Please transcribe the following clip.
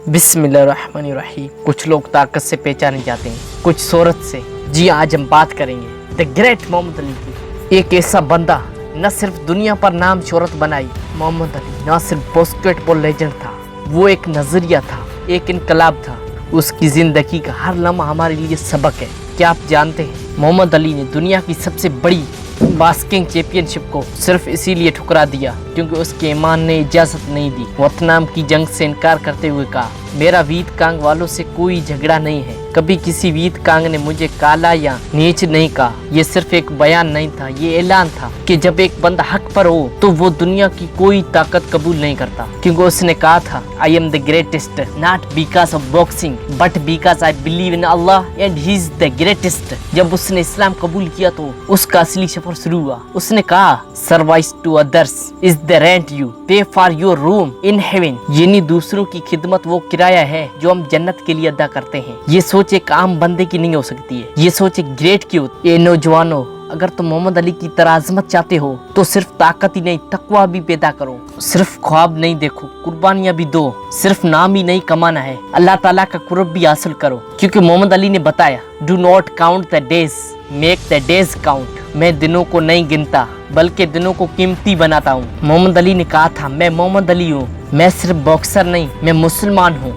बिस्मिल्लाहिर्रहमानिर्रहीम। कुछ लोग ताकत से पहचाने जाते हैं, कुछ शोहरत से। जी आज हम बात करेंगे द ग्रेट मोहम्मद अली की। एक ऐसा बंदा न सिर्फ दुनिया पर नाम शोहरत बनाई, मोहम्मद अली न सिर्फ बास्केटबॉल लेजेंड था, वो एक नजरिया था, एक इनकलाब था। उसकी जिंदगी का हर लम्हा हमारे लिए सबक है। क्या आप जानते हैं मोहम्मद अली ने दुनिया की सबसे बड़ी बास्किंग चैंपियनशिप को सिर्फ इसीलिए ठुकरा दिया क्योंकि उसके ईमान ने इजाजत नहीं दी। वियतनाम की जंग से इनकार करते हुए कहा, मेरा वीत कांग वालों से कोई झगड़ा नहीं है। कभी किसी वीत कांग ने मुझे काला या नीच नहीं कहा। ये सिर्फ एक बयान नहीं था, ये ऐलान था कि जब एक बंदा हक पर हो तो वो दुनिया की कोई ताकत कबूल नहीं करता। क्योंकि उसने कहा था, I am the greatest not because of boxing but because I believe in Allah and he is the greatest. जब उसने इस्लाम कबूल किया तो उसका असली सफर शुरू हुआ। उसने कहा, service to others is the rent you pay for your room in heaven. यानी दूसरों की खिदमत वो किराया है जो हम जन्नत के लिए अदा करते हैं। ये सोच एक आम बंदे की नहीं हो सकती है, ये सोच एक ग्रेट की होती है। ये नौजवानों, अगर तुम मोहम्मद अली की तरह अजमत चाहते हो तो सिर्फ ताकत ही नहीं, तकवा भी पैदा करो। सिर्फ ख्वाब नहीं देखो, कुर्बानियां भी दो। सिर्फ नाम ही नहीं कमाना है, अल्लाह ताला का कुर्ब भी हासिल करो। क्योंकि मोहम्मद अली ने बताया, do not count the days, make the days count. मैं दिनों को नहीं गिनता बल्कि दिनों को कीमती बनाता हूँ। मोहम्मद अली ने कहा था, मैं मोहम्मद अली हूँ, मैं सिर्फ बॉक्सर नहीं, मैं मुसलमान हूँ।